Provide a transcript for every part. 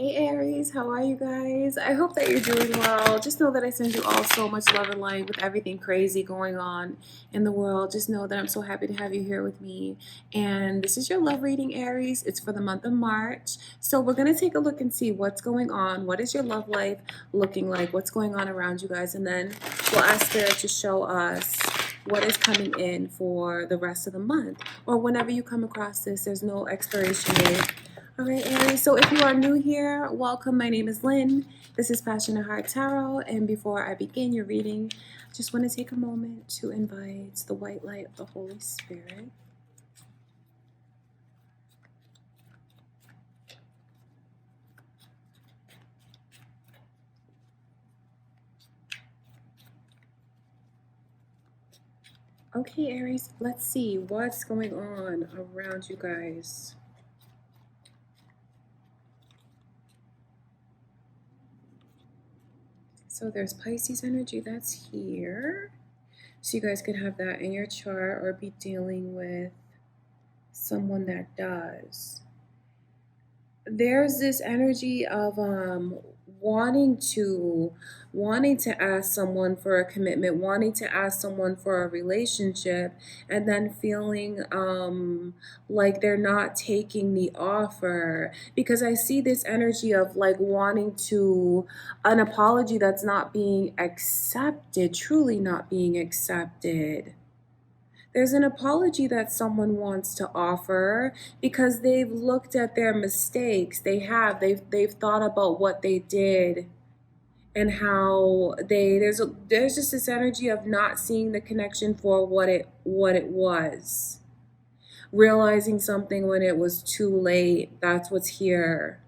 Hey Aries, how are you guys? I hope that you're doing well. Just know that I send you all so much love and light with everything crazy going on in the world. Just know that I'm so happy to have you here with me. And this is your love reading, Aries. It's for the month of March. So we're going to take a look and see what's going on. What is your love life looking like? What's going on around you guys? And then we'll ask Spirit to show us what is coming in for the rest of the month. Or whenever you come across this, there's no expiration date. All right, Aries. So if you are new here, welcome. My name is Lynn. This is Passionate Heart Tarot. And before I begin your reading, I just want to take a moment to invite the white light of the Holy Spirit. Okay, Aries, let's see what's going on around you guys. So there's Pisces energy that's here. So you guys could have that in your chart or be dealing with someone that does. There's this energy of wanting to ask someone for a commitment, wanting to ask someone for a relationship, and then feeling like they're not taking the offer, because I see this energy of like wanting to an apology that's not being accepted, truly not being accepted. There's an apology that someone wants to offer because they've looked at their mistakes. They've thought about what they did and how there's just this energy of not seeing the connection for what it was. Realizing something when it was too late. That's what's here.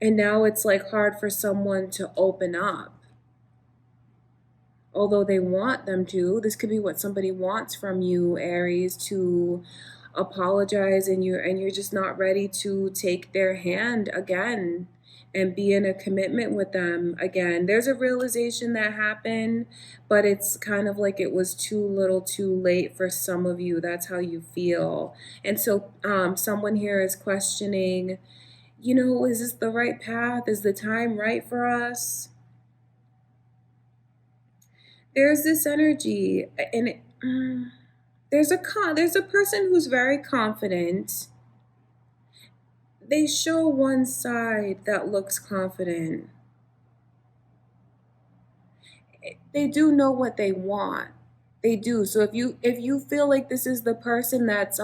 And now it's like hard for someone to open up. Although they want them to. This could be what somebody wants from you, Aries, to apologize, and you're just not ready to take their hand again and be in a commitment with them again. There's a realization that happened, but it's kind of like it was too little too late for some of you. That's how you feel. And so someone here is questioning, is this the right path? Is the time right for us? There's this energy, and there's a person who's very confident. They show one side that looks confident. They do know what they want. They do. So if you feel like this is the person that's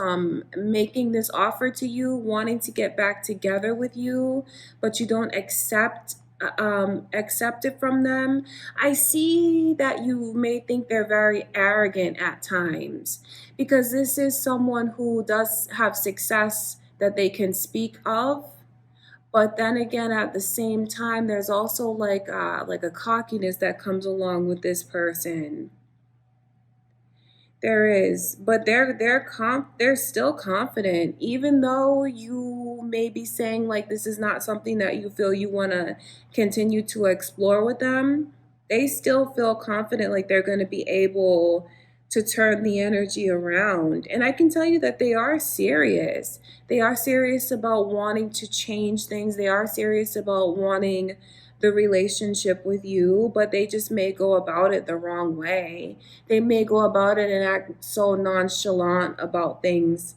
making this offer to you, wanting to get back together with you, but you don't accept it from them, I see that you may think they're very arrogant at times, because this is someone who does have success that they can speak of. But then again, at the same time, there's also like a cockiness that comes along with this person. There is, but they're still confident, even though you may be saying like this is not something that you feel you want to continue to explore with them. They still feel confident, like they're going to be able to turn the energy around. And I can tell you that they are serious. They are serious about wanting to change things. They are serious about wanting the relationship with you, but they just may go about it the wrong way. They may go about it and act so nonchalant about things,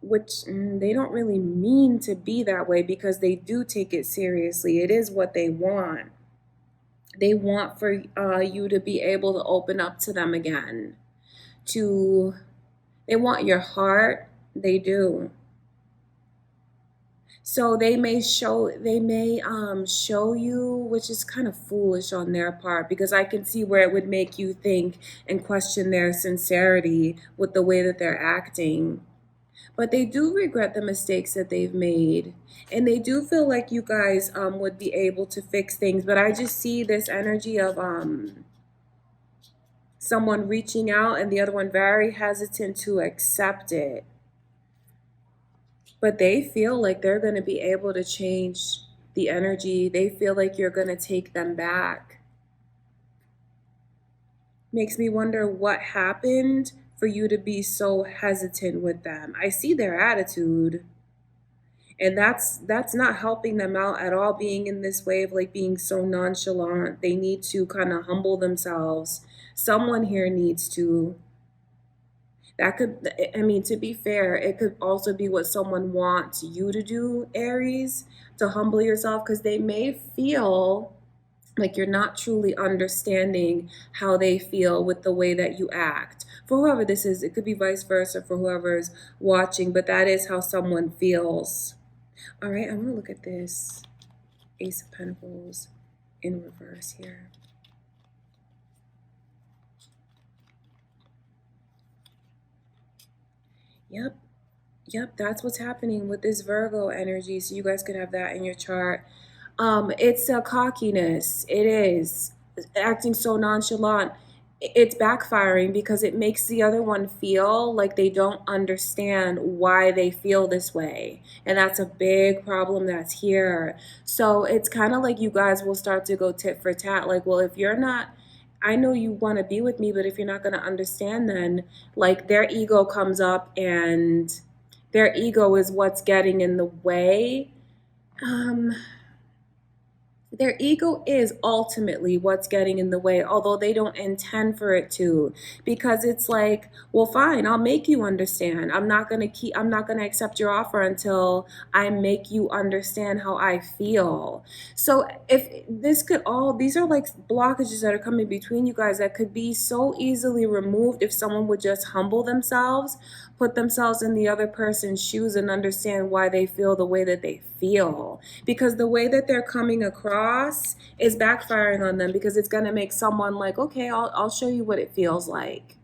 which they don't really mean to be that way, because they do take it seriously. It is what they want. They want for you to be able to open up to them again. They want your heart. They do. So they may show you, which is kind of foolish on their part, because I can see where it would make you think and question their sincerity with the way that they're acting. But they do regret the mistakes that they've made, and they do feel like you guys would be able to fix things. But I just see this energy of someone reaching out and the other one very hesitant to accept it. But they feel like they're going to be able to change the energy. They feel like you're going to take them back. Makes me wonder what happened for you to be so hesitant with them. I see their attitude, and that's not helping them out at all, being in this way of like being so nonchalant. They need to kind of humble themselves. Someone here needs to. That could, I mean, to be fair, it could also be what someone wants you to do, Aries, to humble yourself, because they may feel like you're not truly understanding how they feel with the way that you act. For whoever this is, it could be vice versa for whoever's watching, but that is how someone feels. All right, I want to look at this Ace of Pentacles in reverse here. Yep, yep, that's what's happening with this Virgo energy. So you guys could have that in your chart. It's a cockiness. It is acting so nonchalant. It's backfiring because it makes the other one feel like they don't understand why they feel this way. And that's a big problem that's here. So it's kind of like you guys will start to go tit for tat. Like, well, if you're not, I know you want to be with me, but if you're not going to understand, then like their ego comes up and their ego is what's getting in the way. Um, their ego is ultimately what's getting in the way, although they don't intend for it to, because it's like, well, fine, I'll make you understand. I'm not going to accept your offer until I make you understand how I feel. So if this could all, these are like blockages that are coming between you guys that could be so easily removed if someone would just humble themselves, put themselves in the other person's shoes and understand why they feel the way that they feel, because the way that they're coming across is backfiring on them, because it's going to make someone like, okay, I'll show you what it feels like.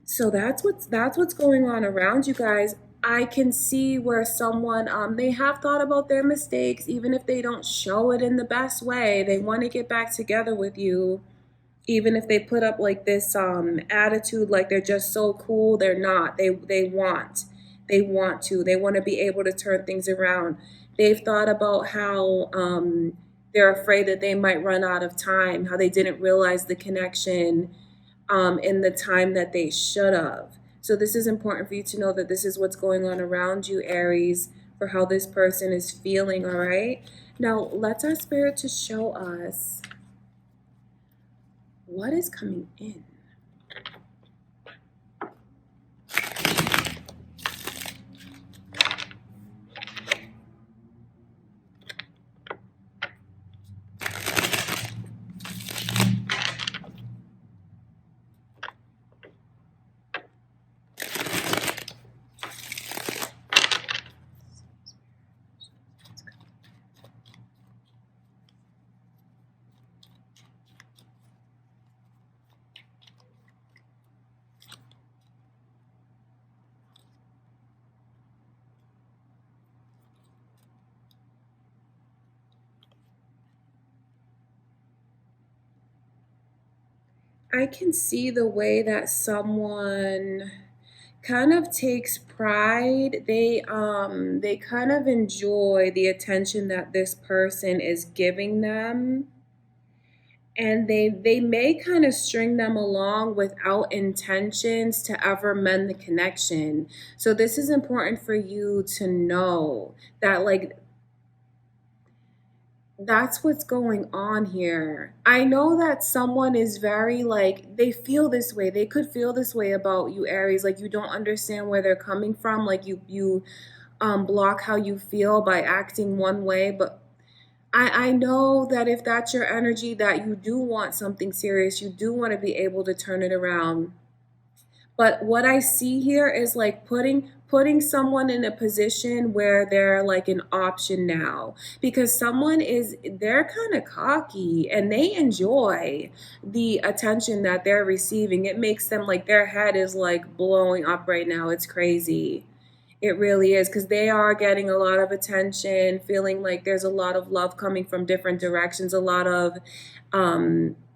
So that's what's going on around you guys. I can see where someone they have thought about their mistakes, even if they don't show it in the best way. They want to get back together with you, even if they put up like this attitude like they're just so cool. They're not. They want to be able to turn things around. They've thought about how they're afraid that they might run out of time, how they didn't realize the connection in the time that they should have. So this is important for you to know that this is what's going on around you, Aries, for how this person is feeling. All right, now let's ask Spirit to show us what is coming in. I can see the way that someone kind of takes pride. They kind of enjoy the attention that this person is giving them, and they may kind of string them along without intentions to ever mend the connection. So this is important for you to know that like that's what's going on here. I know that someone is very like, they feel this way. They could feel this way about you, Aries. Like you don't understand where they're coming from. Like you block how you feel by acting one way. But I know that if that's your energy, that you do want something serious, you do want to be able to turn it around. But what I see here is like putting someone in a position where they're like an option now, because someone is, they're kind of cocky and they enjoy the attention that they're receiving. It makes them like their head is like blowing up right now. It's crazy. It really is, because they are getting a lot of attention, feeling like there's a lot of love coming from different directions. A lot of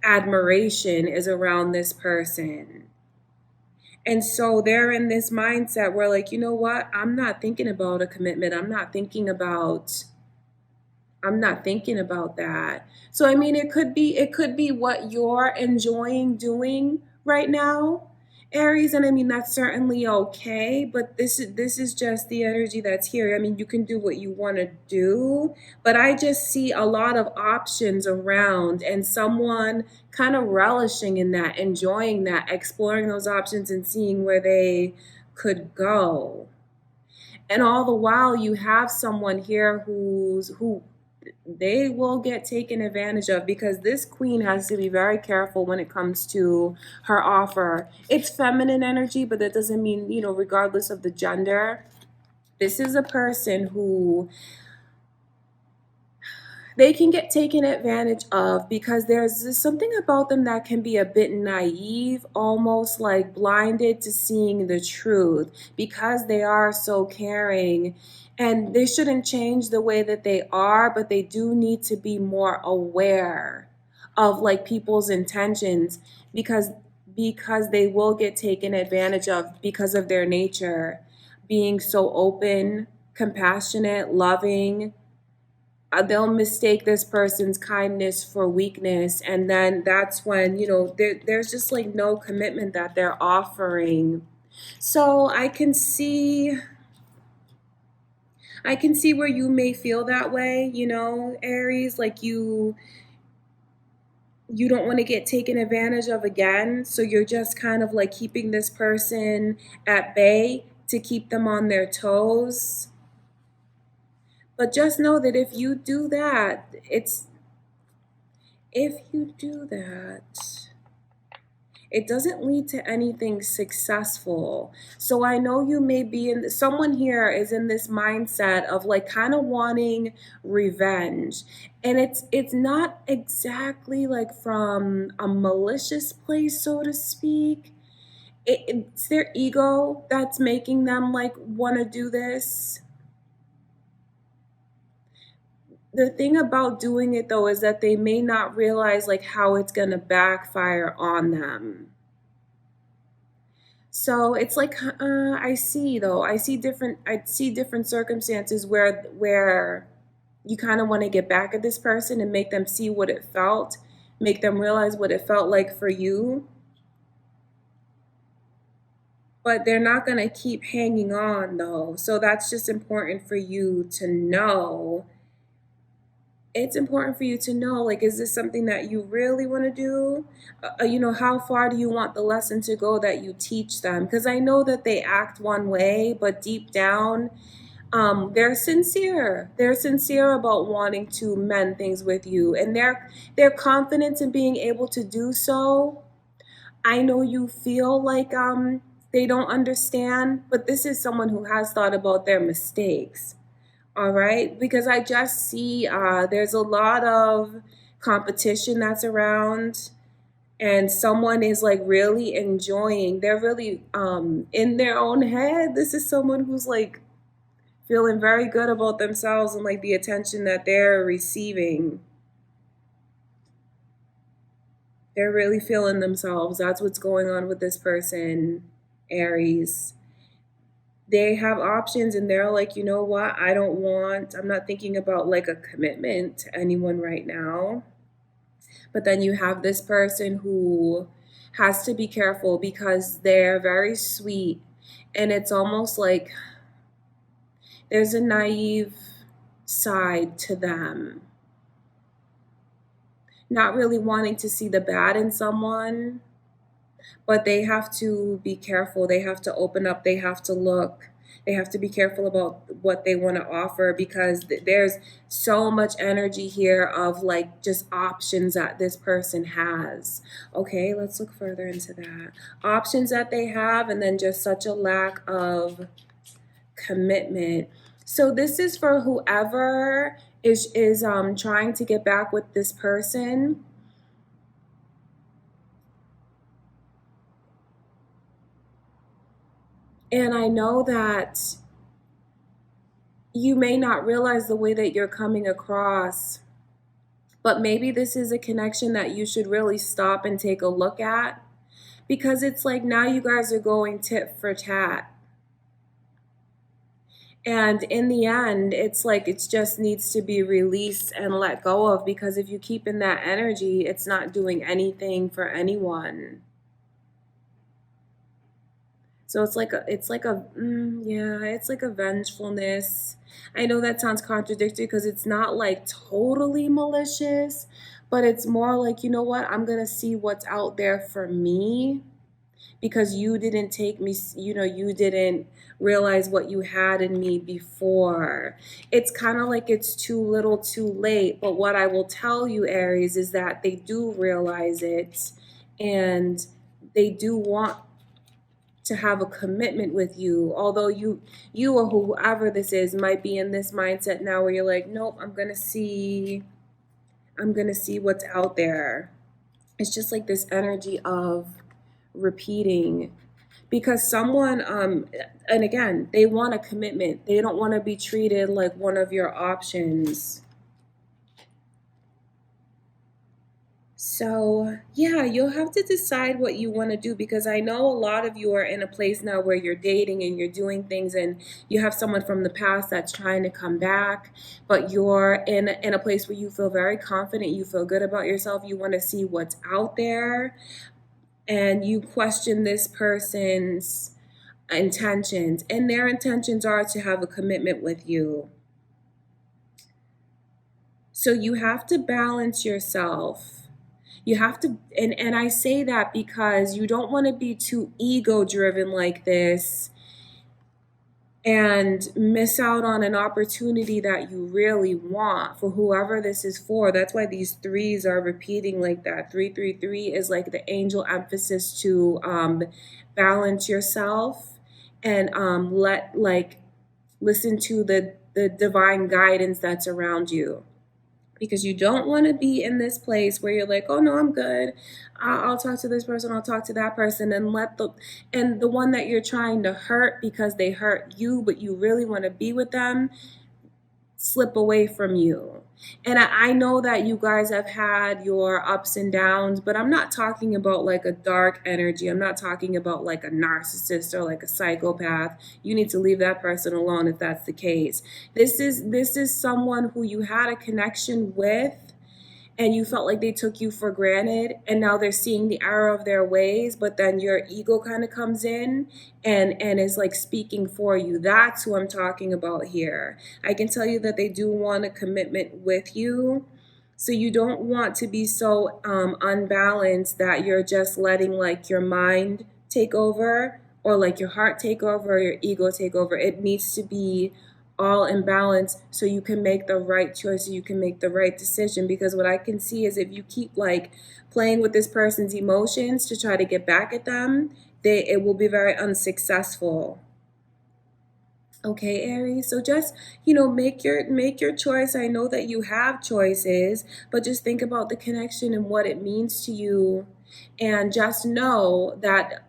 admiration is around this person. And so they're in this mindset where like, you know what? I'm not thinking about a commitment. I'm not thinking about that. So I mean it could be what you're enjoying doing right now. Aries, and I mean that's certainly okay, but this is just the energy that's here. I mean, you can do what you want to do, but I just see a lot of options around and someone kind of relishing in that, enjoying that, exploring those options and seeing where they could go. And all the while you have someone here who they will get taken advantage of, because this queen has to be very careful when it comes to her offer. It's feminine energy, but that doesn't mean, regardless of the gender, this is a person who they can get taken advantage of because there's something about them that can be a bit naive, almost like blinded to seeing the truth because they are so caring. And they shouldn't change the way that they are, but they do need to be more aware of like people's intentions, because they will get taken advantage of because of their nature being so open, compassionate, loving. They'll mistake this person's kindness for weakness, and then that's when there's just like no commitment that they're offering. So I can see where you may feel that way, Aries, like you don't want to get taken advantage of again, so you're just kind of like keeping this person at bay to keep them on their toes. But just know that if you do that, it doesn't lead to anything successful. So I know you may be someone here is in this mindset of like kind of wanting revenge. And it's not exactly like from a malicious place, so to speak. It's their ego that's making them like want to do this. The thing about doing it though is that they may not realize like how it's going to backfire on them. So it's like I see different circumstances where you kind of want to get back at this person and make them see what it felt, make them realize what it felt like for you, but they're not going to keep hanging on though. So that's just important for you to know. It's important for you to know, like, is this something that you really want to do? How far do you want the lesson to go that you teach them? Because I know that they act one way, but deep down, they're sincere. They're sincere about wanting to mend things with you, and they're confident in being able to do so. I know you feel like they don't understand, but this is someone who has thought about their mistakes. All right, because I just see there's a lot of competition that's around, and someone is like really enjoying. They're really in their own head. This is someone who's like feeling very good about themselves and like the attention that they're receiving. They're really feeling themselves. That's what's going on with this person, Aries. They have options and they're like, you know what? I'm not thinking about like a commitment to anyone right now. But then you have this person who has to be careful because they're very sweet. And it's almost like there's a naive side to them, not really wanting to see the bad in someone, but they have to be careful. They have to open up, they have to look. They have to be careful about what they want to offer because there's so much energy here of like just options that this person has. Okay, let's look further into that. Options that they have, and then just such a lack of commitment. So this is for whoever is trying to get back with this person. And I know that you may not realize the way that you're coming across, but maybe this is a connection that you should really stop and take a look at, because it's like now you guys are going tit for tat. And in the end, it's like it just needs to be released and let go of, because if you keep in that energy, it's not doing anything for anyone. So yeah, it's like a vengefulness. I know that sounds contradictory because it's not like totally malicious, but it's more like, you know what? I'm going to see what's out there for me because you didn't take me, you didn't realize what you had in me before. It's kind of like it's too little too late. But what I will tell you, Aries, is that they do realize it, and they do want to have a commitment with you, although you or whoever this is might be in this mindset now where you're like, nope, I'm gonna see what's out there. It's just like this energy of repeating, because someone and again, they want a commitment. They don't want to be treated like one of your options. So, yeah, you'll have to decide what you want to do, because I know a lot of you are in a place now where you're dating and you're doing things, and you have someone from the past that's trying to come back, but you're in a place where you feel very confident, you feel good about yourself, you want to see what's out there, and you question this person's intentions, and their intentions are to have a commitment with you. So you have to balance yourself. You have to, and I say that because you don't want to be too ego driven like this and miss out on an opportunity that you really want for whoever this is for. That's why these threes are repeating like that. 333 is like the angel emphasis to balance yourself, and let like listen to the divine guidance that's around you, because you don't want to be in this place where you're like, oh no, I'm good, I'll talk to this person, I'll talk to that person, and the one that you're trying to hurt because they hurt you but you really want to be with them slip away from you. And I know that you guys have had your ups and downs, but I'm not talking about like a dark energy. I'm not talking about like a narcissist or like a psychopath. You need to leave that person alone if that's the case. This is someone who you had a connection with, and you felt like they took you for granted, and now they're seeing the error of their ways, but then your ego kind of comes in and is like speaking for you. That's who I'm talking about here. I can tell you that they do want a commitment with you, so you don't want to be so unbalanced that you're just letting like your mind take over, or like your heart take over, or your ego take over. It needs to be all in balance so you can make the right choice, so you can make the right decision. Because what I can see is if you keep like playing with this person's emotions to try to get back at them, it will be very unsuccessful. Okay, Aries. So just, make your choice. I know that you have choices, but just think about the connection and what it means to you, and just know that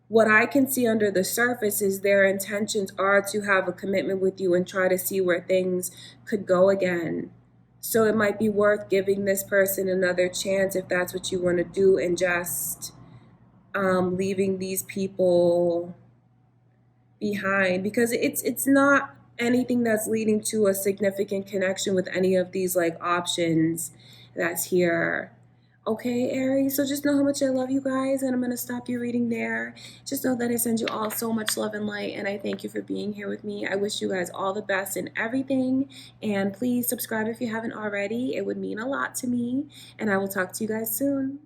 what I can see under the surface is their intentions are to have a commitment with you and try to see where things could go again. So it might be worth giving this person another chance if that's what you want to do, and just leaving these people behind, because it's not anything that's leading to a significant connection with any of these like options that's here. Okay, Aries. So just know how much I love you guys, and I'm going to stop your reading there. Just know that I send you all so much love and light, and I thank you for being here with me. I wish you guys all the best in everything, and please subscribe if you haven't already. It would mean a lot to me, and I will talk to you guys soon.